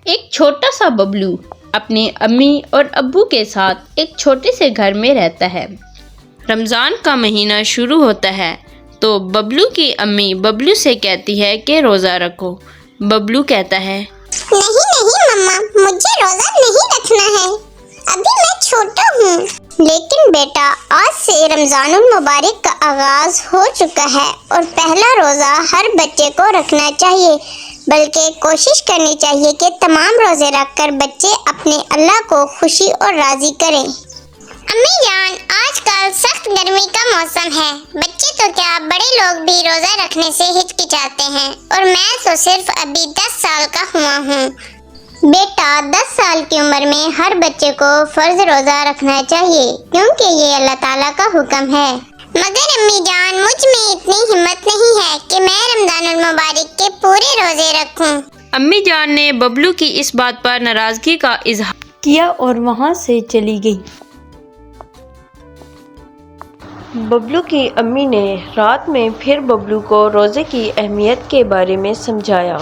ایک چھوٹا سا ببلو اپنے امی اور ابو کے ساتھ ایک چھوٹے سے گھر میں رہتا ہے۔ رمضان کا مہینہ شروع ہوتا ہے تو ببلو کی امی ببلو سے کہتی ہے کہ روزہ رکھو۔ ببلو کہتا ہے، نہیں مما، مجھے روزہ نہیں رکھنا ہے، ابھی میں چھوٹا ہوں۔ لیکن بیٹا، آج سے رمضان المبارک کا آغاز ہو چکا ہے اور پہلا روزہ ہر بچے کو رکھنا چاہیے، بلکہ کوشش کرنی چاہیے کہ تمام روزے رکھ کر بچے اپنے اللہ کو خوشی اور راضی کریں۔ امی جان، آج کل سخت گرمی کا موسم ہے، بچے تو کیا بڑے لوگ بھی روزہ رکھنے سے ہچکچاتے ہیں، اور میں تو صرف ابھی 10 سال کا ہوا ہوں۔ بیٹا، 10 سال کی عمر میں ہر بچے کو فرض روزہ رکھنا چاہیے، کیونکہ یہ اللہ تعالیٰ کا حکم ہے۔ مگر امی جان، مجھ میں اتنی ہمت نہیں ہے کہ میں رمضان المبارک کے پورے روزے رکھوں۔ امی جان نے ببلو کی اس بات پر ناراضگی کا اظہار کیا اور وہاں سے چلی گئی۔ ببلو کی امی نے رات میں پھر ببلو کو روزے کی اہمیت کے بارے میں سمجھایا۔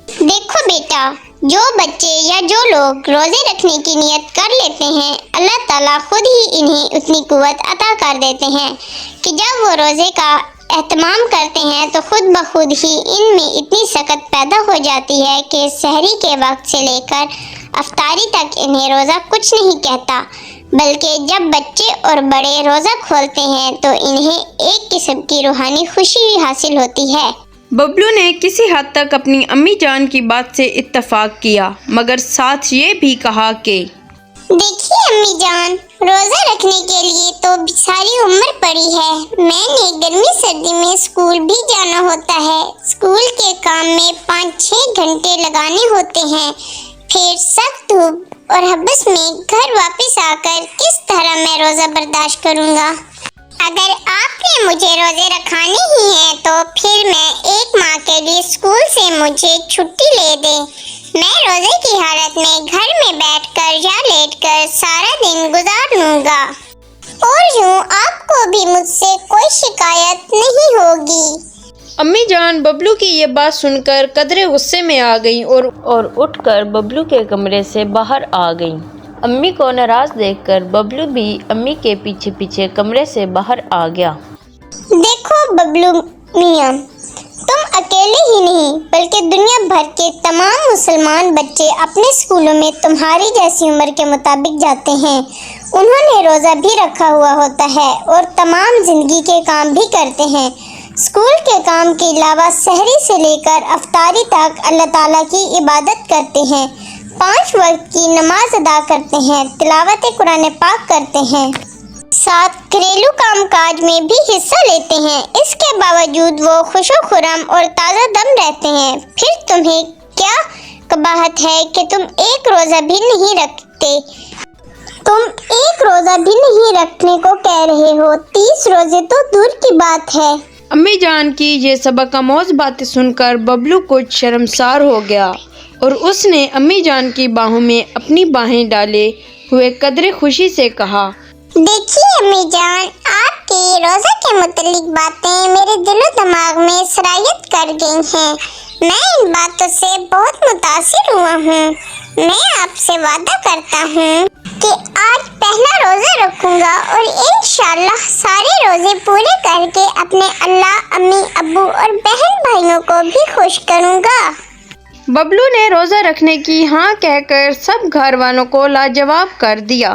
دیکھو بیٹا، جو بچے یا جو لوگ روزے رکھنے کی نیت کر لیتے ہیں، اللہ تعالیٰ خود ہی انہیں اتنی قوت عطا کر دیتے ہیں کہ جب وہ روزے کا اہتمام کرتے ہیں تو خود بخود ہی ان میں اتنی سخت پیدا ہو جاتی ہے کہ سحری کے وقت سے لے کر افطاری تک انہیں روزہ کچھ نہیں کہتا، بلکہ جب بچے اور بڑے روزہ کھولتے ہیں تو انہیں ایک قسم کی روحانی خوشی حاصل ہوتی ہے۔ ببلو نے کسی حد تک اپنی امی جان کی بات سے اتفاق کیا، مگر ساتھ یہ بھی کہا کہ دیکھیے امی جان، روزہ رکھنے کے لیے تو ساری عمر پڑی ہے، میں نے گرمی سردی میں اسکول بھی جانا ہوتا ہے، اسکول کے کام میں 5-6 گھنٹے لگانے ہوتے ہیں، پھر سخت دھوپ اور حبس میں گھر واپس آ کر کس طرح میں روزہ برداشت کروں گا؟ اگر آپ نے مجھے روزے رکھانے ہی ہیں تو پھر میں 1 ماہ کے لیے اسکول سے مجھے چھٹی لے دیں، میں روزے کی حالت میں گھر میں بیٹھ کر یا لیٹ کر سارا دن گزار لوں گا، اور یوں آپ کو بھی مجھ سے کوئی شکایت نہیں ہوگی۔ امی جان ببلو کی یہ بات سن کر قدرے غصے میں آ گئیں اور اٹھ کر ببلو کے کمرے سے باہر آ گئیں۔ امی کو ناراض دیکھ کر ببلو بھی امی کے پیچھے پیچھے کمرے سے باہر آ گیا۔ دیکھو ببلو میاں، تم اکیلے ہی نہیں بلکہ دنیا بھر کے تمام مسلمان بچے اپنے اسکولوں میں تمہاری جیسی عمر کے مطابق جاتے ہیں، انہوں نے روزہ بھی رکھا ہوا ہوتا ہے اور تمام زندگی کے کام بھی کرتے ہیں، اسکول کے کام کے علاوہ سحری سے لے کر افطاری تک اللہ تعالیٰ کی عبادت کرتے ہیں، 5 وقت کی نماز ادا کرتے ہیں، تلاوت قرآن پاک کرتے ہیں، ساتھ گھریلو کام کاج میں بھی حصہ لیتے ہیں، اس کے باوجود وہ خوش و خرم اور تازہ دم رہتے ہیں، پھر تمہیں کیا قباحت ہے کہ تم ایک روزہ بھی نہیں رکھتے؟ تم ایک روزہ بھی نہیں رکھنے کو کہہ رہے ہو، 30 روزے تو دور کی بات ہے۔ امی جان کی یہ سبق آموز باتیں سن کر ببلو کچھ شرمسار ہو گیا اور اس نے امی جان کی باہوں میں اپنی باہیں ڈالے ہوئے قدرے خوشی سے کہا، دیکھیے امی جان، آپ کی روزہ کے متعلق باتیں میرے دل و دماغ میں سرایت کر گئی ہیں، میں ان باتوں سے بہت متاثر ہوا ہوں، میں آپ سے وعدہ کرتا ہوں کہ آج پہلا روزہ رکھوں گا اور انشاءاللہ سارے روزے پورے کر کے اپنے اللہ، امی، ابو اور بہن بھائیوں کو بھی خوش کروں گا۔ ببلو نے روزہ رکھنے کی ہاں کہہ کر سب گھر والوں کو لاجواب کر دیا۔